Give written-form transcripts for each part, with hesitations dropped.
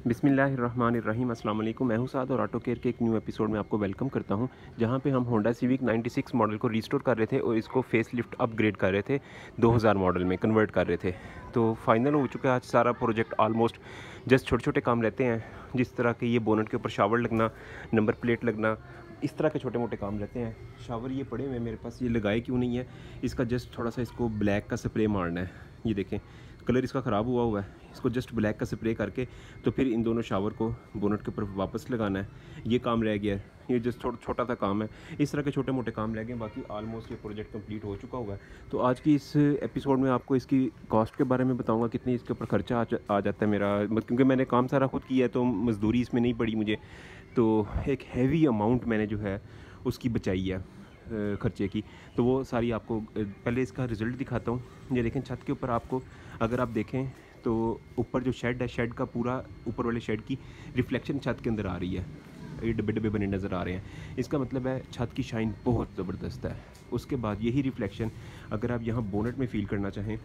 बिस्मिल्लाहिर्रहमानिर्रहीम अस्सलाम वालेकुम। मैं हूं साद और ऑटो केयर के एक न्यू एपिसोड में आपको वेलकम करता हूं, जहां पे हम होंडा सिविक 96 मॉडल को रिस्टोर कर रहे थे और इसको फेस लिफ्ट अपग्रेड कर रहे थे 2000 मॉडल में कन्वर्ट कर रहे थे। तो फाइनल हो चुका है आज सारा प्रोजेक्ट ऑलमोस्ट। जस्ट छोटे छोटे काम रहते हैं, जिस तरह के ये बोनट के ऊपर शावर लगना, नंबर प्लेट लगना, इस तरह के छोटे मोटे काम रहते हैं। शावर ये पड़े हुए हैं मेरे पास, ये लगाए क्यों नहीं है, इसका जस्ट थोड़ा सा इसको ब्लैक का स्प्रे मारना है। ये देखें कलर इसका ख़राब हुआ है, इसको जस्ट ब्लैक का स्प्रे करके तो फिर इन दोनों शावर को बोनट के ऊपर वापस लगाना है। ये काम रह गया है, ये जस्ट छोटा सा काम है। इस तरह के छोटे मोटे काम रह गए, बाकी ऑलमोस्ट ये प्रोजेक्ट कंप्लीट हो चुका हुआ है। तो आज की इस एपिसोड में आपको इसकी कॉस्ट के बारे में बताऊंगा, कितनी इसके ऊपर खर्चा आ जाता है मेरा, क्योंकि मैंने काम सारा खुद किया है तो मज़दूरी इसमें नहीं पड़ी मुझे। तो एक हैवी अमाउंट मैंने जो है उसकी बचाई है खर्चे की। तो वो सारी आपको पहले इसका रिज़ल्ट दिखाता हूँ। ये देखें छत के ऊपर आपको अगर आप देखें तो ऊपर जो शेड है, शेड का पूरा ऊपर वाले शेड की रिफ्लेक्शन छत के अंदर आ रही है। ये डब्बे डब्बे बने नज़र आ रहे हैं, इसका मतलब है छत की शाइन बहुत ज़बरदस्त है। उसके बाद यही रिफ्लेक्शन अगर आप यहाँ बोनट में फ़ील करना चाहें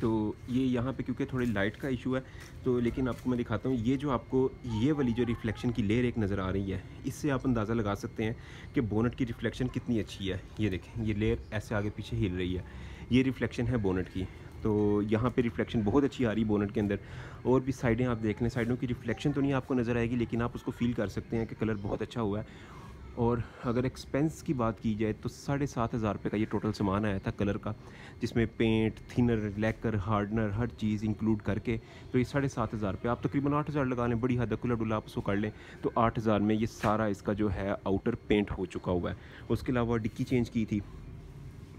तो ये यहाँ पे क्योंकि थोड़ी लाइट का इशू है, तो लेकिन आपको मैं दिखाता हूँ। ये जो आपको ये वाली जो रिफ्लेक्शन की लेयर एक नज़र आ रही है, इससे आप अंदाज़ा लगा सकते हैं कि बोनट की रिफ्लेक्शन कितनी अच्छी है। ये देखें ये लेयर ऐसे आगे पीछे हिल रही है, ये रिफ्लेक्शन है बोनट की। तो यहाँ पे रिफ्लेक्शन बहुत अच्छी आ रही है बोनट के अंदर। और भी साइडें आप देख लें, साइडों की रिफ्लेक्शन तो नहीं आपको नज़र आएगी, लेकिन आप उसको फील कर सकते हैं कि कलर बहुत अच्छा हुआ है। और अगर एक्सपेंस की बात की जाए तो 7,500 रुपये का ये टोटल सामान आया था कलर का, जिसमें पेंट, थिनर, लैकर, हार्डनर, हर चीज़ इंक्लूड करके। तो ये 7,500 रुपये, आप तकरीबन 8,000 लगा लें, बड़ी हद खुला डुला आप उसको कर लें तो 8,000 में ये सारा इसका जो है आउटर पेंट हो चुका हुआ है। उसके अलावा डिक्की चेंज की थी,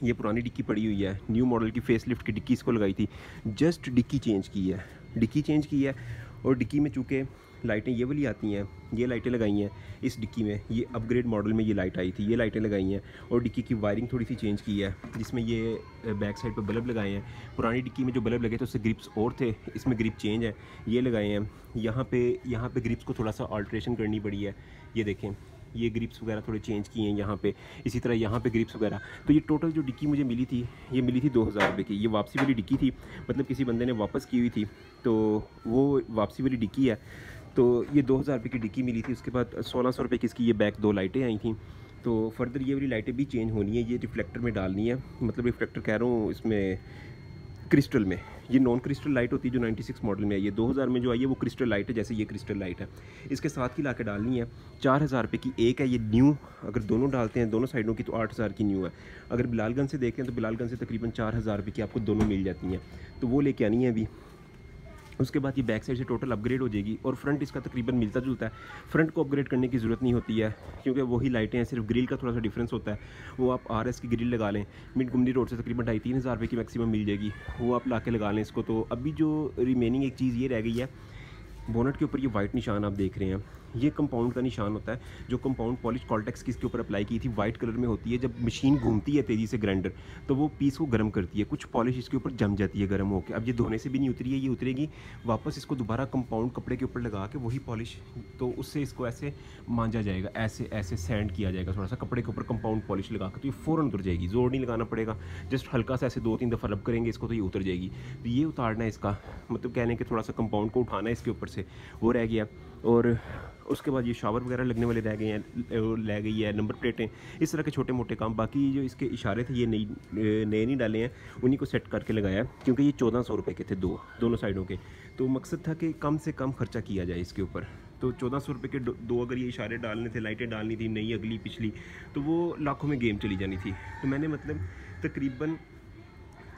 ये पुरानी डिक्की पड़ी हुई है, न्यू मॉडल की फेस लिफ्ट की डिक्की इसको लगाई थी, जस्ट डिक्की चेंज की है, डिक्की चेंज की है। और डिक्की में चूँकि लाइटें ये वाली आती हैं, ये लाइटें लगाई हैं इस डिक्की में, ये अपग्रेड मॉडल में ये लाइट आई थी, ये लाइटें लगाई हैं। और डिक्की की वायरिंग थोड़ी सी चेंज की है, जिसमें ये बैक साइड पर बल्ब लगाए हैं। पुरानी डिक्की में जो बल्ब लगे थे उससे ग्रिप्स और थे, इसमें ग्रिप चेंज है, ये लगाए हैं। यहाँ पे ग्रिप्स को थोड़ा सा अल्ट्रेशन करनी पड़ी है। ये देखें ये ग्रिप्स वगैरह थोड़े चेंज किए हैं यहाँ पे, इसी तरह यहाँ पे ग्रिप्स वगैरह। तो ये टोटल जो डिक्की मुझे मिली थी, ये मिली थी 2,000 रुपये की। ये वापसी वाली डिक्की थी, मतलब किसी बंदे ने वापस की हुई थी, तो वो वापसी वाली डिक्की है। तो ये 2,000 रुपये की डिक्की मिली थी। उसके बाद 1,600 रुपये की इसकी ये बैक 2 लाइटें आई थी। तो फर्दर ये वाली लाइटें भी चेंज होनी है, ये रिफ्लेक्टर में डालनी है, मतलब रिफ्लेक्टर कह रहा हूँ इसमें क्रिस्टल में। ये नॉन क्रिस्टल लाइट होती है जो 96 मॉडल में आई है। 2000 में जो आई है वो क्रिस्टल लाइट है, जैसे ये क्रिस्टल लाइट है। इसके साथ ही ला के डालनी है। 4,000 रुपये की एक है ये न्यू, अगर दोनों डालते हैं दोनों साइडों की तो 8,000 की न्यू है। अगर बिलालगंज से देखें तो बिलालगंज से तकरीबन 4,000 रुपये की आपको दोनों मिल जाती हैं, तो वो लेके आनी है अभी। उसके बाद ये बैक साइड से टोटल अपग्रेड हो जाएगी। और फ्रंट इसका तकरीबन मिलता जुलता है, फ्रंट को अपग्रेड करने की ज़रूरत नहीं होती है, क्योंकि वही लाइटें हैं, सिर्फ ग्रिल का थोड़ा सा डिफरेंस होता है। वो आप RS की ग्रिल लगा लें, मिड गुमनी रोड से तकरीबन 2,500-3,000 रुपये की मैक्सिमम मिल जाएगी, वो आप ला के लगा लें इसको। तो अभी जो रिमेनिंग एक चीज़ ये रह गई है, बोनट के ऊपर ये वाइट निशान आप देख रहे हैं, ये कंपाउंड का निशान होता है। जो कंपाउंड पॉलिश कॉल्टेक्स की इसके ऊपर अप्लाई की थी, वाइट कलर में होती है। जब मशीन घूमती है तेज़ी से ग्राइंडर, तो वो पीस को गर्म करती है, कुछ पॉलिश इसके ऊपर जम जाती है गर्म होकर। अब ये धोने से भी नहीं उतरी है, ये उतरेगी वापस। इसको दोबारा कंपाउंड कपड़े के ऊपर लगा के वही पॉलिश, तो उससे इसको ऐसे मांजा जाएगा, ऐसे ऐसे सैंड किया जाएगा थोड़ा सा कपड़े के ऊपर कंपाउंड पॉलिश लगा के, तो ये फ़ौरन उतर जाएगी। जोर नहीं लगाना पड़ेगा, जस्ट हल्का सा ऐसे 2-3 दफ़ा रब करेंगे इसको तो ये उतर जाएगी। तो ये उतारना है इसका, मतलब कहने के थोड़ा सा कंपाउंड को उठाना है इसके ऊपर से, वो रह गया। और उसके बाद ये शावर वगैरह लगने वाले रह गए हैं, रह गई है नंबर प्लेटें, इस तरह के छोटे मोटे काम। बाकी जो इसके इशारे थे ये नए नहीं डाले हैं, उन्हीं को सेट करके लगाया, क्योंकि ये 1,400 रुपये के थे दोनों साइडों के। तो मकसद था कि कम से कम खर्चा किया जाए इसके ऊपर। तो 1,400 रुपये के दो अगर ये इशारे डालने थे, लाइटें डालनी थी नई अगली पिछली, तो वो लाखों में गेम चली जानी थी। तो मैंने मतलब तकरीबन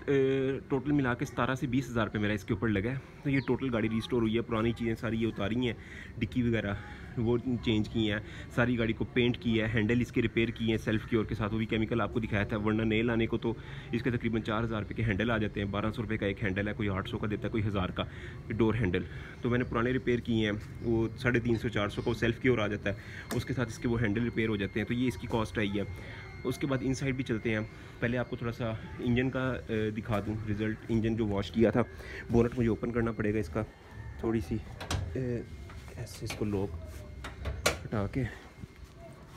टोटल मिला के 17 से 20,000 रुपये मेरा इसके ऊपर लगा है। तो ये टोटल गाड़ी रिस्टोर हुई है, पुरानी चीज़ें सारी ये उतारी हैं, डिक्की वगैरह वो चेंज की हैं, सारी गाड़ी को पेंट की है, हैंडल इसके रिपेयर किए हैं सेल्फ की ओर के साथ, वो भी केमिकल आपको दिखाया था। वरना नए लाने को तो इसके तकरीबन 4,000 रुपये के हैंडल आ जाते हैं। 1,200 रुपये का एक हैंडल है, कोई 800 का देता है, कोई 1,000 का डोर हैंडल। तो मैंने पुराने रिपेयर किए हैं, वो 350-400 का सेल्फ की ओर आ जाता है, उसके साथ इसके वो हैंडल रिपेयर हो जाते हैं। तो ये इसकी कॉस्ट आई है। उसके बाद इनसाइड भी चलते हैं। पहले आपको थोड़ा सा इंजन का दिखा दूं रिज़ल्ट। इंजन जो वॉश किया था, बोनट मुझे ओपन करना पड़ेगा इसका, थोड़ी सी ऐसे इसको लॉक हटा के,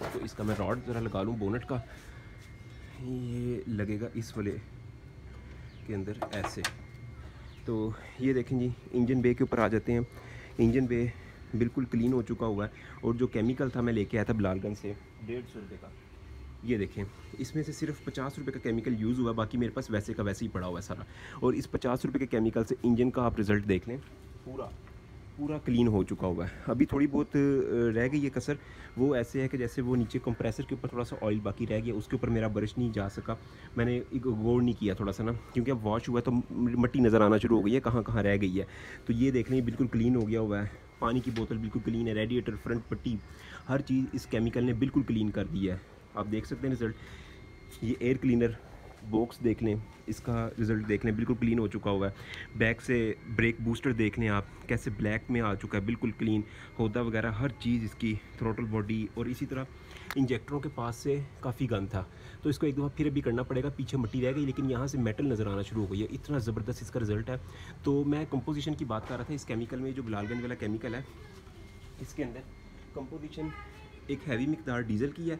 तो इसका मैं रॉड ज़रा लगा लूँ बोनट का। ये लगेगा इस वाले के अंदर ऐसे। तो ये देखें जी, इंजन बे के ऊपर आ जाते हैं। इंजन पे बिल्कुल क्लीन हो चुका हुआ है। और जो केमिकल था मैं लेके आया था बिलालगंज से 150 रुपये का, ये देखें, इसमें से सिर्फ 50 रुपये का केमिकल यूज़ हुआ, बाकी मेरे पास वैसे का वैसे ही पड़ा हुआ है सारा। और इस 50 रुपये के केमिकल से इंजन का आप रिज़ल्ट देख लें, पूरा पूरा क्लीन हो चुका हुआ है। अभी थोड़ी बहुत रह गई है कसर, वो ऐसे है कि जैसे वो नीचे कंप्रेसर के ऊपर थोड़ा सा ऑयल बाकी रह गया, उसके ऊपर मेरा ब्रश नहीं जा सका, मैंने गौर नहीं किया थोड़ा सा ना, क्योंकि अब वॉश हुआ तो मिट्टी नज़र आना शुरू हो गई है कहाँ कहाँ रह गई है। तो ये देख लें बिल्कुल क्लीन हो गया हुआ है, पानी की बोतल बिल्कुल क्लीन है, रेडिएटर, फ्रंट पट्टी, हर चीज़ इस केमिकल ने बिल्कुल क्लीन कर दी है। आप देख सकते हैं रिज़ल्ट। ये एयर क्लीनर बॉक्स देख लें, इसका रिज़ल्ट देख लें, बिल्कुल क्लीन हो चुका हुआ है। बैक से ब्रेक बूस्टर देख लें आप, कैसे ब्लैक में आ चुका है, बिल्कुल क्लीन, होदा वगैरह हर चीज़ इसकी, थ्रोटल बॉडी। और इसी तरह इंजेक्टरों के पास से काफ़ी गंद था, तो इसको एक दफ़ा फिर भी करना पड़ेगा, पीछे मिट्टी रह गई लेकिन यहाँ से मेटल नज़र आना शुरू हो गई है। इतना ज़बरदस्त इसका रिज़ल्ट है। तो मैं कंपोजिशन की बात कर रहा था, इस केमिकल में जो बिलालगंज वाला केमिकल है, इसके अंदर कंपोजिशन एक हैवी मिकदार डीजल की है,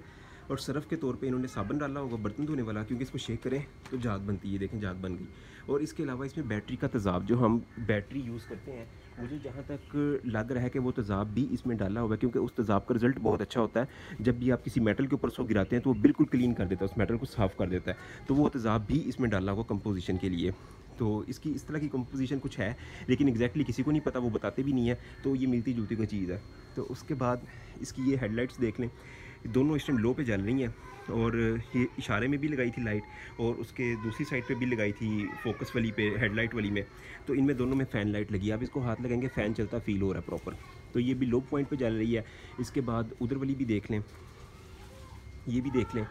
और सरफ़ के तौर पे इन्होंने साबुन डाला होगा बर्तन धोने वाला, क्योंकि इसको शेक करें तो झाग बनती है, देखें झाग बन गई। और इसके अलावा इसमें बैटरी का तेज़ाब, जो हम बैटरी यूज़ करते हैं, मुझे जहाँ तक लग रहा है कि वो तेज़ाब भी इसमें डाला हुआ है, क्योंकि उस तेज़ाब का रिज़ल्ट बहुत अच्छा होता है। जब भी आप किसी मेटल के ऊपर उसको गिराते हैं तो वो बिल्कुल क्लीन कर देता है, उस मेटल को साफ़ कर देता है। तो वो तेज़ाब भी इसमें डाला हुआ कंपोजिशन के लिए। तो इसकी इस तरह की कंपोजिशन कुछ है, लेकिन एग्जैक्टली किसी को नहीं पता, वो बताते भी नहीं है, तो ये मिलती जुलती कोई चीज़ है। तो उसके बाद इसकी ये हेडलाइट्स देख लें, दोनों इस टाइम लो पे जल रही हैं, और ये इशारे में भी लगाई थी लाइट, और उसके दूसरी साइड पे भी लगाई थी फोकस वाली पे, हेडलाइट वाली में। तो इनमें दोनों में फ़ैन लाइट लगी है, आप इसको हाथ लगाएंगे फ़ैन चलता फील हो रहा है प्रॉपर। तो ये भी लो पॉइंट पे जल रही है। इसके बाद उधर वाली भी देख लें, ये भी देख लें,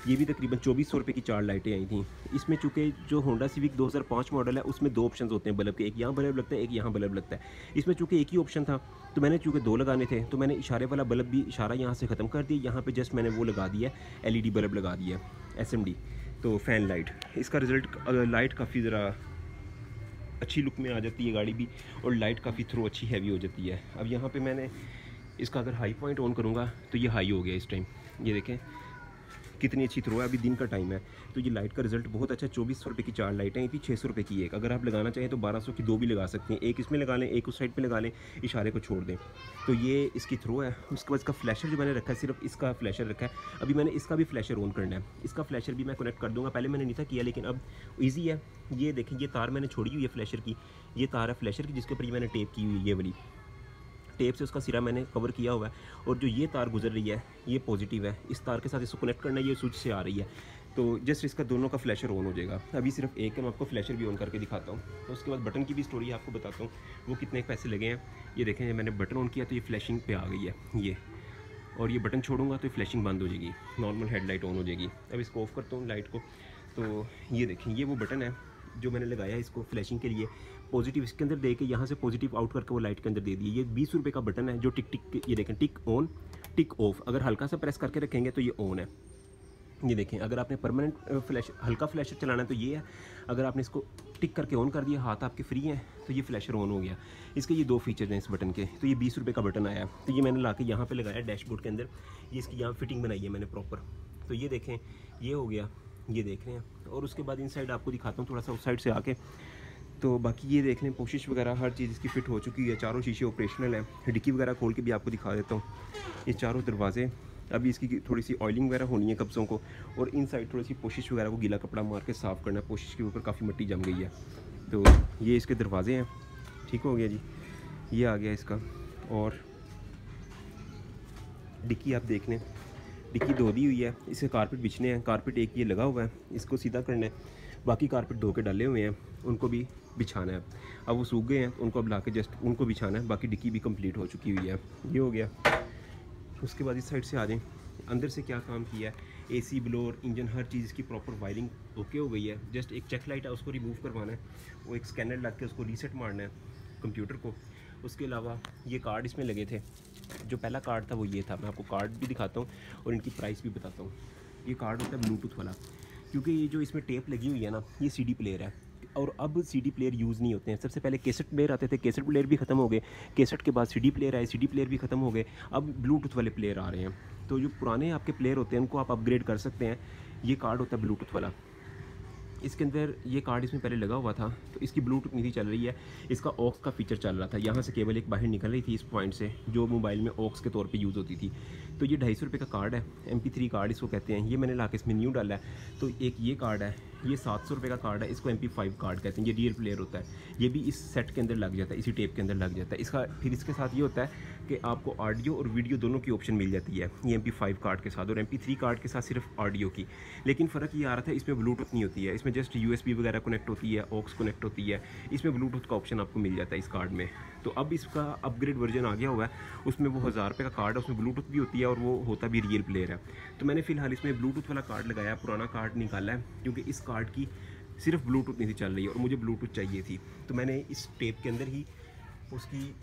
ये भी तकरीबन 2400 रुपये की 4 लाइटें आई थी। इसमें चूँकि जो होंडा सिविक 2005 मॉडल है, उसमें 2 ऑप्शन होते हैं बल्ब के, एक यहाँ बल्ब लगता है, एक यहाँ बल्ब लगता है। इसमें चूँकि एक ही ऑप्शन था, तो मैंने चूँकि 2 लगाने थे, तो मैंने इशारे वाला बल्ब भी इशारा यहाँ से ख़त्म कर दिया, यहाँ पे जस्ट मैंने वो लगा दिया, LED बल्ब लगा दिया, SMD, तो फ़ैन लाइट। इसका रिज़ल्ट, लाइट काफ़ी ज़रा अच्छी लुक में आ जाती है गाड़ी भी, और लाइट काफ़ी थ्रो अच्छी हैवी हो जाती है। अब यहाँ पर मैंने इसका अगर हाई पॉइंट ऑन करूँगा तो ये हाई हो गया इस टाइम, ये देखें कितनी अच्छी थ्रो है। अभी दिन का टाइम है, तो ये लाइट का रिज़ल्ट बहुत अच्छा। 2400 रुपये की 4 लाइटें आई थी, 600 रुपये की एक। अगर आप लगाना चाहें तो 1200 की 2 भी लगा सकते हैं, एक इसमें लगा लें, एक उस साइड पे लगा लें, इशारे को छोड़ दें। तो ये इसकी थ्रो है। उसके बाद इसका फ्लैशर जो मैंने रखा है, सिर्फ इसका फ्लैशर रखा है। अभी मैंने इसका भी फ्लैशर ऑन करना है, इसका फ्लैशर भी मैं कनेक्ट कर दूँगा, पहले मैंने नहीं था किया, लेकिन अब ईजी है। ये देखें, ये तार मैंने छोड़ी हुई है फ्लैशर की, ये तार है फ्लैशर की, जिसके ऊपर ये मैंने टेप की हुई है, ये वाली टेप से उसका सिरा मैंने कवर किया हुआ है। और जो ये तार गुजर रही है, ये पॉजिटिव है, इस तार के साथ इसको कनेक्ट करना है, ये स्विच से आ रही है। तो जस्ट इसका दोनों का फ्लैशर ऑन हो जाएगा। अभी सिर्फ एक है, मैं आपको फ्लैशर भी ऑन करके दिखाता हूँ। तो उसके बाद बटन की भी स्टोरी आपको बताता हूँ, वो कितने पैसे लगे हैं। ये देखें, जब मैंने बटन ऑन किया तो ये फ्लैशिंग पे आ गई है ये, और ये बटन छोड़ूंगा तो फ्लैशिंग बंद हो जाएगी, नॉर्मल हेडलाइट ऑन हो जाएगी। अब इसको ऑफ़ करता हूँ लाइट को, तो ये देखें, ये वो बटन है जो मैंने लगाया है इसको फ्लैशिंग के लिए। पॉजिटिव इसके अंदर दे के यहाँ से पॉजिटिव आउट करके वो लाइट के अंदर दे दिए। ये 20 रुपये का बटन है जो टिक टिक, ये देखें, टिक ऑन टिक ऑफ। अगर हल्का सा प्रेस करके रखेंगे तो ये ऑन है, ये देखें। अगर आपने परमानेंट फ्लैश, हल्का फ्लैशर चलाना है तो ये है। अगर आपने इसको टिक करके ऑन कर दिया, हाथ आपके फ्री हैं, तो ये फ्लैशर ऑन हो गया। इसके ये 2 फीचर हैं इस बटन के। तो ये 20 रुपये का बटन आया, तो ये मैंने ला के यहाँ पर लगाया डैशबोर्ड के अंदर। ये इसकी यहाँ फिटिंग बनाई है मैंने प्रॉपर। तो ये देखें, ये हो गया, ये देख रहे हैं। और उसके बाद इन साइड आपको दिखाता हूँ थोड़ा सा उस साइड से आके। तो बाकी ये देख लें, पोशिश वगैरह हर चीज़ इसकी फ़िट हो चुकी है, चारों शीशे ऑपरेशनल है। डिक्की वगैरह खोल के भी आपको दिखा देता हूँ, ये चारों दरवाजे। अभी इसकी थोड़ी सी ऑयलिंग वगैरह होनी है कब्ज़ों को, और इन साइड थोड़ी सी पोशिश वगैरह को गीला कपड़ा मार के साफ़ करना है। पोशिश के ऊपर काफ़ी मिट्टी जम गई है। तो ये इसके दरवाजे हैं, ठीक हो गया जी, ये आ गया इसका। और डिक्की आप देख लें, डिक्की धो दी हुई है, इसे कारपेट बिछने हैं। कारपेट एक ये लगा हुआ है, इसको सीधा करना है। बाकी कारपेट धो के डाले हुए हैं, उनको भी बिछाना है। अब वो सूख गए हैं, उनको अब ला के जस्ट उनको बिछाना है। बाकी डिक्की भी कंप्लीट हो चुकी हुई है, ये हो गया। उसके बाद इस साइड से आ जाएं, अंदर से क्या काम किया है, AC, ब्लोअर, इंजन, हर चीज़ की प्रॉपर वायरिंग ओके हो गई है। जस्ट एक चेक लाइट है, उसको रिमूव करवाना है, वो एक स्कैनर लग के उसको रीसेट मारना है कंप्यूटर को। उसके अलावा ये कार्ड इसमें लगे थे, जो पहला कार्ड था वो ये था। मैं आपको कार्ड भी दिखाता हूँ और इनकी प्राइस भी बताता हूँ। ये कार्ड होता है ब्लूटूथ वाला, क्योंकि ये जो इसमें टेप लगी हुई है ना, ये CD प्लेयर है, और अब CD प्लेयर यूज़ नहीं होते हैं। सबसे पहले कैसेट प्लेयर आते थे, कैसेट प्लेयर भी ख़त्म हो गए। कैसेट के बाद CD प्लेयर आए, CD प्लेयर भी ख़त्म हो गए। अब ब्लूटूथ वाले प्लेयर आ रहे हैं। तो जो पुराने आपके प्लेयर होते हैं उनको आप अपग्रेड कर सकते हैं। ये कार्ड होता है ब्लूटूथ वाला, इसके अंदर ये कार्ड इसमें पहले लगा हुआ था, तो इसकी ब्लूटूथ नहीं थी चल रही है, इसका ऑक्स का फीचर चल रहा था। यहाँ से केबल एक बाहर निकल रही थी इस पॉइंट से, जो मोबाइल में ऑक्स के तौर पे यूज़ होती थी। तो ये 250 रुपये का कार्ड है, MP3 कार्ड इसको कहते हैं। ये मैंने ला के इसमें न्यू डाला है। तो एक ये कार्ड है, ये 700 रुपये का कार्ड है, इसको MP5 कार्ड कहते हैं। ये रियल प्लेयर होता है, ये भी इस सेट के अंदर लग जाता है, इसी टेप के अंदर लग जाता है इसका। फिर इसके साथ ये होता है कि आपको ऑडियो और वीडियो दोनों की ऑप्शन मिल जाती है ये MP5 कार्ड के साथ, और MP3 कार्ड के साथ सिर्फ ऑडियो की। लेकिन फ़र्क ये आ रहा था, इसमें ब्लूटूथ नहीं होती है, इसमें जस्ट USB वगैरह कनेक्ट होती है, ऑक्स कनेक्ट होती है। इसमें ब्लूटूथ का ऑप्शन आपको मिल जाता है इस कार्ड में। तो अब इसका अपग्रेड वर्जन आ गया हुआ है, उसमें वो 1000 रुपये का कार्ड है, उसमें ब्लूटूथ भी होती है और वो होता भी रियल प्लेयर है। तो मैंने फ़िलहाल इसमें ब्लूटूथ वाला कार्ड लगाया, पुराना कार्ड निकाला है, क्योंकि इस कार्ड की सिर्फ ब्लूटूथ नहीं थी चल रही है और मुझे ब्लूटूथ चाहिए थी। तो मैंने इस टेप के अंदर ही उसकी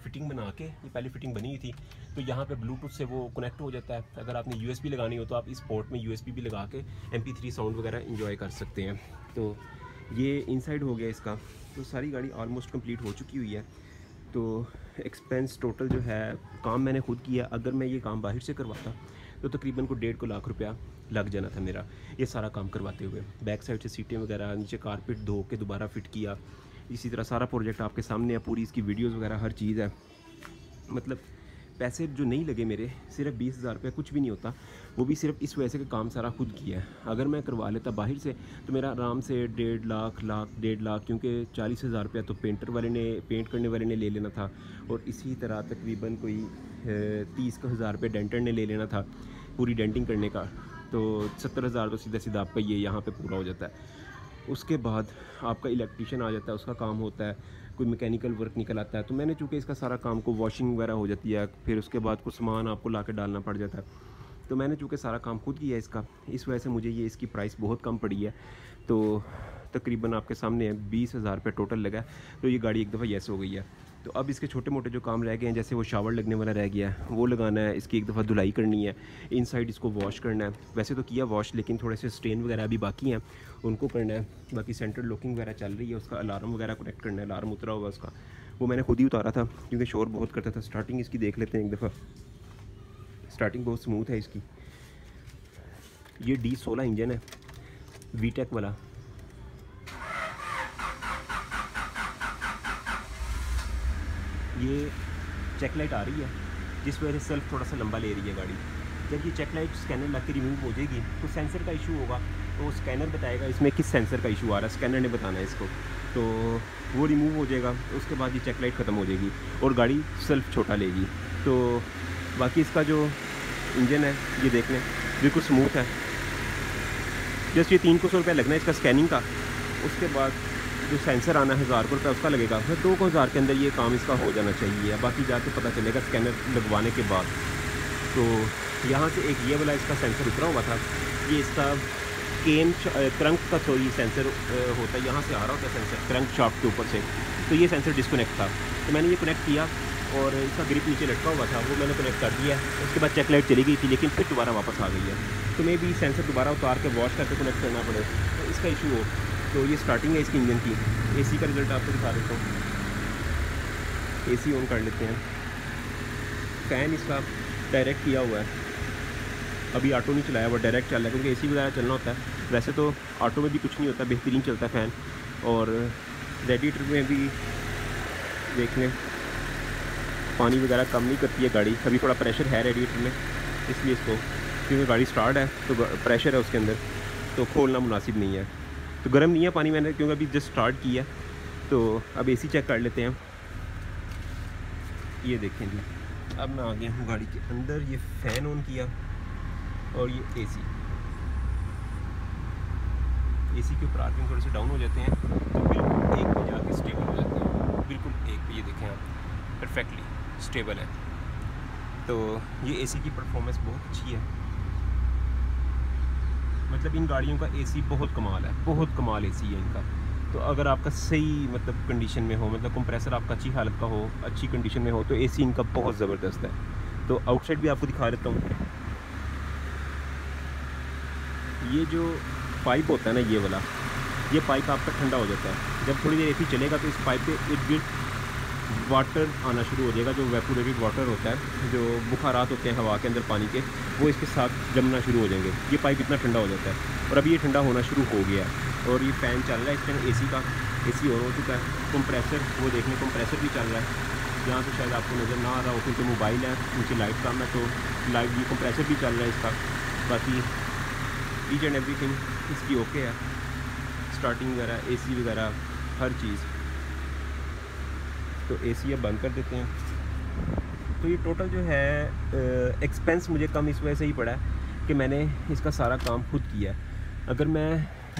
फ़िटिंग बना के, ये पहले फ़िटिंग बनी हुई थी, तो यहाँ पे ब्लूटूथ से वो कनेक्ट हो जाता है। अगर आपने USB लगानी हो तो आप इस पोर्ट में USB भी लगा के MP3 साउंड वगैरह इंजॉय कर सकते हैं। तो ये इनसाइड हो गया इसका। तो सारी गाड़ी ऑलमोस्ट कंप्लीट हो चुकी हुई है। तो एक्सपेंस टोटल जो है, काम मैंने खुद किया। अगर मैं ये काम बाहर से करवाता तो तकरीबन को 1.5 लाख रुपया लग जाना था मेरा, ये सारा काम करवाते हुए। बैक साइड से सीटें वगैरह, नीचे कारपेट धो के दोबारा फिट किया। इसी तरह सारा प्रोजेक्ट आपके सामने है, पूरी इसकी वीडियोस वगैरह हर चीज़ है। मतलब पैसे जो नहीं लगे मेरे, सिर्फ 20,000 रुपये, कुछ भी नहीं होता। वो भी सिर्फ इस वजह से कि काम सारा खुद किया है। अगर मैं करवा लेता बाहर से तो मेरा आराम से 1.5 लाख, 1.5 लाख, क्योंकि 40,000 रुपया तो पेंटर वाले ने, पेंट करने वाले ने ले लेना था, और इसी तरह तकरीबन कोई 30,000 रुपये डेंटर ने ले लेना था पूरी डेंटिंग करने का। तो 70,000 तो सीधा सीधा आपका ये यहाँ पे पूरा हो जाता है। उसके बाद आपका इलेक्ट्रीशियन आ जाता है, उसका काम होता है, कोई मैकेनिकल वर्क निकल आता है। तो मैंने चूँकि इसका सारा काम को वॉशिंग वगैरह हो जाती है, फिर उसके बाद कुछ सामान आपको ला के डालना पड़ जाता है। तो मैंने चूँकि सारा काम खुद किया है इसका, इस वजह से मुझे ये इसकी प्राइस बहुत कम पड़ी है। तो तकरीबन आपके सामने है 20,000 रुपये टोटल लगा। तो ये गाड़ी एक दफ़ा येस हो गई है। तो अब इसके छोटे मोटे जो काम रह गए हैं, जैसे वो शावर लगने वाला रह गया है, वो लगाना है, इसकी एक दफ़ा धुलाई करनी है, इनसाइड इसको वॉश करना है। वैसे तो किया वॉश, लेकिन थोड़े से स्टेन वगैरह अभी बाकी हैं, उनको करना है। बाकी सेंटर लॉकिंग वगैरह चल रही है, उसका अलार्म वगैरह कनेक्ट करना है, अलार्म उतरा हुआ उसका, वो मैंने खुद ही उतारा था क्योंकि शोर बहुत करता था। स्टार्टिंग इसकी देख लेते हैं एक दफ़ा। स्टार्टिंग बहुत स्मूथ है इसकी। ये D16 इंजन है, VTEC वाला। ये चेक लाइट आ रही है, जिस वजह से सेल्फ थोड़ा सा लंबा ले रही है गाड़ी। जब ये चेक लाइट स्कैनर लग के रिमूव हो जाएगी तो सेंसर का इशू होगा, तो स्कैनर बताएगा इसमें किस सेंसर का इशू आ रहा है, स्कैनर ने बताना है इसको। तो वो रिमूव हो जाएगा, उसके बाद ये चेक लाइट ख़त्म हो जाएगी और गाड़ी सेल्फ छोटा लेगी। तो बाकी इसका जो इंजन है ये देख लें, बिल्कुल स्मूथ है। जस्ट ये 300 रुपये लगना है इसका स्कैनिंग का। उसके बाद जो सेंसर आना है 1000 रुपये उसका लगेगा। फिर 2,000 के अंदर ये काम इसका हो जाना चाहिए, बाकी जाके पता चलेगा स्कैनर लगवाने के बाद। तो यहाँ से एक ये वाला इसका सेंसर उतरा हुआ था, ये इसका केन क्रंक का सॉरी सेंसर होता है, यहाँ से आ रहा होता है सेंसर क्रंक शाफ्ट के ऊपर से। तो ये सेंसर डिस्कनेक्ट था, तो मैंने ये कनेक्ट किया और इसका ग्रिप नीचे लटका हुआ था, वो मैंने कनेक्ट कर दिया। उसके बाद चेक लाइट चली गई थी, लेकिन फिर दोबारा वापस आ गई है। तो मे भी सेंसर दोबारा उतार के वॉश करके कनेक्ट करना पड़े, तो इसका इशू हो। तो ये स्टार्टिंग है इसकी इंजन की। AC का रिज़ल्ट आपको दिखा देता हूँ। AC ऑन कर लेते हैं। फ़ैन इसका डायरेक्ट किया हुआ है, अभी ऑटो नहीं चलाया हुआ, डायरेक्ट चल रहा है, क्योंकि AC वगैरह चलना होता है। वैसे तो ऑटो में भी कुछ नहीं होता, बेहतरीन चलता है फ़ैन। और रेडिएटर में भी देख लें, पानी वगैरह कम नहीं करती है गाड़ी। अभी थोड़ा प्रेशर है रेडिएटर में, इसलिए इसको, क्योंकि गाड़ी स्टार्ट है तो प्रेशर है उसके अंदर, तो खोलना मुनासिब नहीं है। तो गर्म नहीं है पानी मैंने, क्योंकि अभी जस्ट स्टार्ट किया। तो अब AC चेक कर लेते हैं। ये देखें जी, अब मैं आ गया हूँ गाड़ी के अंदर। ये फ़ैन ऑन किया और ये AC के ऊपर आर्पिंग थोड़े से डाउन हो जाते हैं, तो बिल्कुल 1 पे जाके स्टेबल हो जाते हैं। बिल्कुल 1 पे, ये देखें आप, परफेक्टली स्टेबल है। तो ये AC की परफॉर्मेंस बहुत अच्छी है। मतलब इन गाड़ियों का AC बहुत कमाल है, बहुत कमाल AC है इनका। तो अगर आपका सही मतलब कंडीशन में हो, मतलब कंप्रेसर आपका अच्छी हालत का हो, अच्छी कंडीशन में हो, तो AC इनका बहुत ज़बरदस्त है। तो आउटसाइड भी आपको दिखा देता हूँ। ये जो पाइप होता है ना, ये वाला, ये पाइप आपका ठंडा हो जाता है। जब थोड़ी देर AC चलेगा तो इस पाइप पे इर्द गिर्द वाटर आना शुरू हो जाएगा, जो वेपोरेटेड वाटर होता है, जो बुखारात होते हैं हवा के अंदर पानी के, वो इसके साथ जमना शुरू हो जाएंगे। ये पाइप इतना ठंडा हो जाता है, और अभी ये ठंडा होना शुरू हो गया है। और ये फ़ैन चल रहा है इस टाइम एसी का, एसी ऑन हो चुका है। कंप्रेसर वो देख लें, कंप्रेसर भी चल रहा है। यहाँ पे शायद आपको नज़र ना आ रहा हो क्योंकि मोबाइल है, नीचे लाइट कम है, तो लाइट ये कंप्रेसर भी चल रहा है इसका। बाकी ईच एंड एवरीथिंग इसकी ओके है, स्टार्टिंग वगैरह, एसी वगैरह, हर चीज़। तो एसी अब बंद कर देते हैं। तो ये टोटल जो है एक्सपेंस मुझे कम इस वजह से ही पड़ा है कि मैंने इसका सारा काम खुद किया। अगर मैं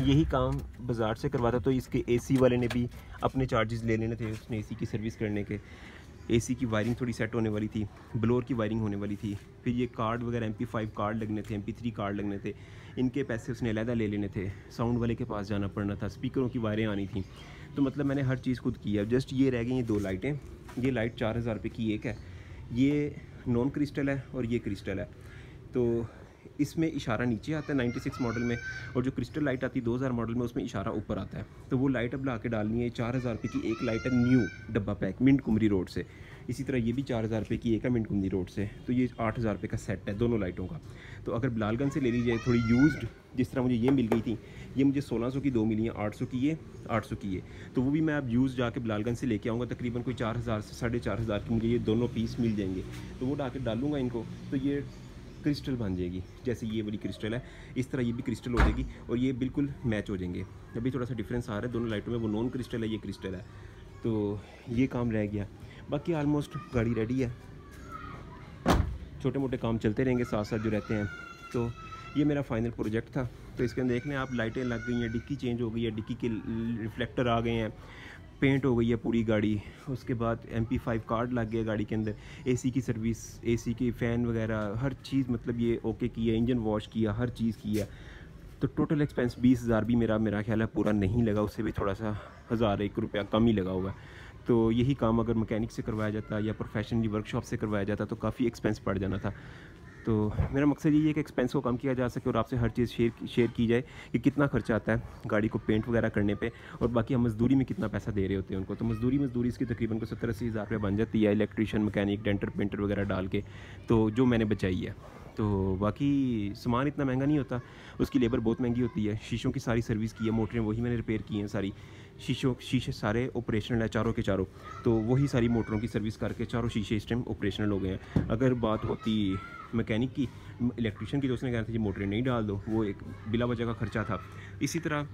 यही काम बाज़ार से करवाता तो इसके एसी वाले ने भी अपने चार्जेस ले लेने थे, उसने एसी की सर्विस करने के। एसी की वायरिंग थोड़ी सेट होने वाली थी, ब्लोअर की वायरिंग होने वाली थी, फिर ये कार्ड वगैरह MP5 कार्ड लगने थे, MP3 कार्ड लगने थे, इनके पैसे उसने अलहदा ले लेने थे। साउंड वाले के पास जाना पड़ना था, स्पीकरों की वायरें आनी थी। तो मतलब मैंने हर चीज़ खुद की है। जस्ट ये रह गई ये 2 लाइटें। ये लाइट 4000 रुपये की एक है, ये नॉन क्रिस्टल है और ये क्रिस्टल है। तो इसमें इशारा नीचे आता है 96 मॉडल में, और जो क्रिस्टल लाइट आती है 2000 मॉडल में उसमें इशारा ऊपर आता है। तो वो लाइट अब ला के डालनी है। 4000 रुपये की एक लाइट है, न्यू डब्बा पैक, मिंट कुमरी रोड से। इसी तरह ये भी 4000 रुपये की एक है, मिंट कुमरी रोड से। तो ये 8000 रुपये का सेट है दोनों लाइटों का। तो अगर बिलालगंज से ले ली जाए थोड़ी यूज्ड, जिस तरह मुझे ये मिल गई थी, ये मुझे 1600 की 2 मिली हैं, 800 की ये, 800 की ये। तो वो भी मैं अब यूज़ जाके बिलालगंज से लेके आऊँगा, तकरीबन कोई 4000 से 4500 की मुझे ये दोनों पीस मिल जाएंगे। तो वो डाके डालूँगा इनको, तो ये क्रिस्टल बन जाएगी। जैसे ये वाली क्रिस्टल है, इस तरह ये भी क्रिस्टल हो जाएगी और ये बिल्कुल मैच हो जाएंगे। अभी थोड़ा सा डिफरेंस आ रहा है दोनों लाइटों में, वो नॉन क्रिस्टल है, ये क्रिस्टल है। तो ये काम रह गया, बाकी आलमोस्ट गाड़ी रेडी है। छोटे मोटे काम चलते रहेंगे साथ साथ जो रहते हैं। तो ये मेरा फाइनल प्रोजेक्ट था। तो इसके अंदर देख लें आप, लाइटें लग गई हैं, डिक्की चेंज हो गई है, डिक्की के रिफ्लेक्टर आ गए हैं, पेंट हो गई है पूरी गाड़ी। उसके बाद MP5 कार्ड लग गया गाड़ी के अंदर, एसी की सर्विस, एसी की फ़ैन वगैरह हर चीज़, मतलब ये ओके किया, इंजन वॉश किया, हर चीज़ किया। तो टोटल एक्सपेंस 20,000 भी मेरा ख्याल है पूरा नहीं लगा, उससे भी थोड़ा सा 1001 रुपया कम ही लगा हुआ है। तो यही काम अगर मैकेनिक से करवाया जाता या प्रोफेशनली वर्कशॉप से करवाया जाता तो काफ़ी एक्सपेंस पड़ जाना था। तो मेरा मकसद ये है कि एक्सपेंस को कम किया जा सके और आपसे हर चीज़ शेयर की जाए कि कितना खर्चा आता है गाड़ी को पेंट वगैरह करने पे, और बाकी हम मज़दूरी में कितना पैसा दे रहे होते हैं उनको। तो मज़दूरी इसकी तकरीबन को 70-80 हज़ार रुपये बन जाती है, इलेक्ट्रीशियन, मैकेनिक, डेंटर, पेंटर वगैरह डाल के, तो जो मैंने बचाई है। तो बाकी सामान इतना महंगा नहीं होता, उसकी लेबर बहुत महंगी होती है। शीशों की सारी सर्विस की है, मोटरें वही मैंने रिपेयर की हैं सारी। शीशे सारे ऑपरेशनल है, चारों के चारों। तो वही सारी मोटरों की सर्विस करके चारों शीशे इस टाइम ऑपरेशनल हो गए हैं। अगर बात होती मैकेनिक की, इलेक्ट्रिशियन की, तो उसने कहा था जी मोटरें नहीं डाल दो, वो एक बिला वजह का ख़र्चा था। इसी तरह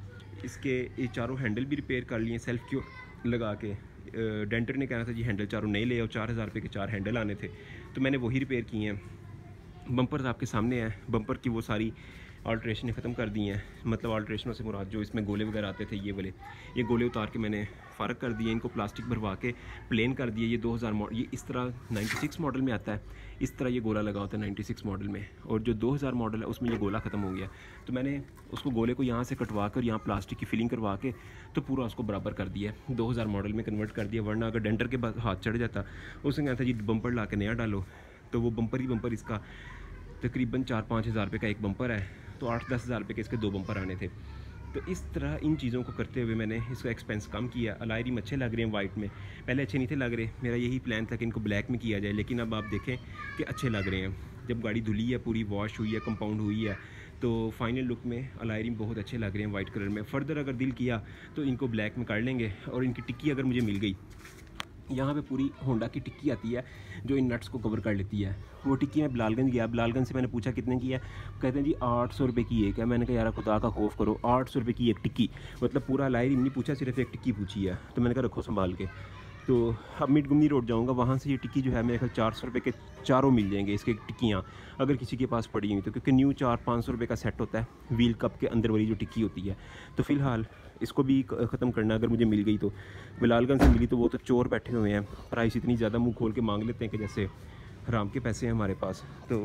इसके ये चारों हैंडल भी रिपेयर कर लिए सेल्फ क्यों लगा के। डेंटर ने कहा था जी हैंडल चारों नए ले आओ, 4000 रुपये के 4 हैंडल आने थे, तो मैंने वही रिपेयर किए हैं। बम्पर्स आपके सामने हैं, बम्पर की वो सारी अल्ट्रेशन ख़त्म कर दी हैं। मतलब अल्ट्रेशनों से मुराद जो इसमें गोले वगैरह आते थे, ये गोले उतार के मैंने फ़र्क कर दिए, इनको प्लास्टिक भरवा के प्लेन कर दिए। ये 2000 मॉडल, ये इस तरह 96 मॉडल में आता है, इस तरह ये गोला लगा होता है 96 मॉडल में, और जो 2000 मॉडल है उसमें ये गोला ख़त्म हो गया। तो मैंने उसको गोले को यहाँ से कटवा कर यहाँ प्लास्टिक की फिलिंग करवा के तो पूरा उसको बराबर कर दिया, 2000 मॉडल में कन्वर्ट कर दिया। वरना अगर डेंटर के बाद हाथ चढ़ जाता, उसने कहा था जी बम्पर ला के नया डालो, तो वो बम्पर ही बम्पर इसका तकरीबन 4-5 हज़ार रुपये का एक बम्पर है, तो 8-10 हज़ार रुपये के इसके 2 बम्पर आने थे। तो इस तरह इन चीज़ों को करते हुए मैंने इसका एक्सपेंस कम किया। अलाई रिम अच्छे लग रहे हैं वाइट में, पहले अच्छे नहीं थे लग रहे। मेरा यही प्लान था कि इनको ब्लैक में किया जाए, लेकिन अब आप देखें कि अच्छे लग रहे हैं। जब गाड़ी धुली है, पूरी वॉश हुई है, कंपाउंड हुई है, तो फाइनल लुक में अलाई रिम बहुत अच्छे लग रहे हैं वाइट कलर में। फ़र्दर अगर दिल किया तो इनको ब्लैक में कर लेंगे। और इनकी टिक्की अगर मुझे मिल गई, यहाँ पे पूरी होंडा की टिक्की आती है जो इन नट्स को कवर कर लेती है। वो टिक्की मैं बिलालगंज गया, बिलालगंज से मैंने पूछा कितने की है, कहते हैं जी 800 रुपये की एक है। मैंने कहा यार खुदा का खौफ करो, 800 रुपये की एक टिक्की, मतलब पूरा लाई रिम नहीं पूछा, सिर्फ एक टिक्की पूछी है। तो मैंने कहा रखो संभाल के। तो अब मिड गुमनी रोड जाऊँगा, वहाँ से ये टिक्की जो है मेरे ख्याल 400 रुपये के चारों मिल जाएंगे इसके टिक्कियाँ, अगर किसी के पास पड़ी हुई तो, क्योंकि न्यू 400-500 रुपये का सेट होता है व्हील कप के अंदर वाली जो टिक्की होती है। तो फ़िलहाल इसको भी ख़त्म करना, अगर मुझे मिल गई तो। बिलालगंज से मिली तो वो तो चोर बैठे हुए हैं, प्राइस इतनी ज़्यादा मुँह खोल के मांग लेते हैं कि जैसे हराम के पैसे हैं हमारे पास। तो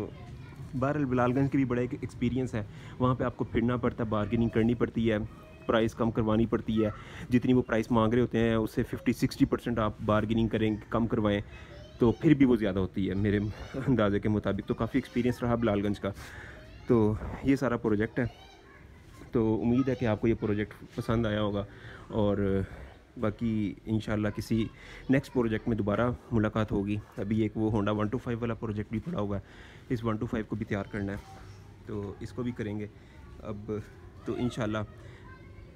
बहरहाल बिलालगंज की भी बड़ा एक एक्सपीरियंस है, वहाँ पे आपको फिरना पड़ता है, बार्गेनिंग करनी पड़ती है, प्राइस कम करवानी पड़ती है। जितनी वो प्राइस मांग रहे होते हैं उससे 50-60% आप बार्गेनिंग करें, कम करवाएं, तो फिर भी वो ज़्यादा होती है मेरे अंदाजे के मुताबिक। तो काफ़ी एक्सपीरियंस रहा बिलालगंज का। तो ये सारा प्रोजेक्ट है। तो उम्मीद है कि आपको ये प्रोजेक्ट पसंद आया होगा, और बाकी इंशाल्लाह किसी नेक्स्ट प्रोजेक्ट में दोबारा मुलाकात होगी। अभी एक वो होंडा 125 वाला प्रोजेक्ट भी पड़ा हुआ है, इस 125 को भी तैयार करना है, तो इसको भी करेंगे अब। तो इंशाल्लाह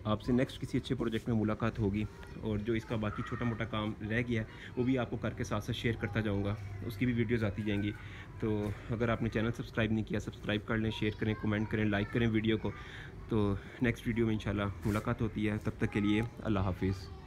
आपसे नेक्स्ट किसी अच्छे प्रोजेक्ट में मुलाकात होगी। और जो इसका बाकी छोटा मोटा काम रह गया है वो भी आपको करके साथ साथ शेयर करता जाऊँगा, उसकी भी वीडियोज़ आती जाएंगी। तो अगर आपने चैनल सब्सक्राइब नहीं किया, सब्सक्राइब कर लें, शेयर करें, कमेंट करें, लाइक करें वीडियो को। तो नेक्स्ट वीडियो में इंशाल्लाह मुलाकात होती है, तब तक के लिए अल्लाह हाफिज़।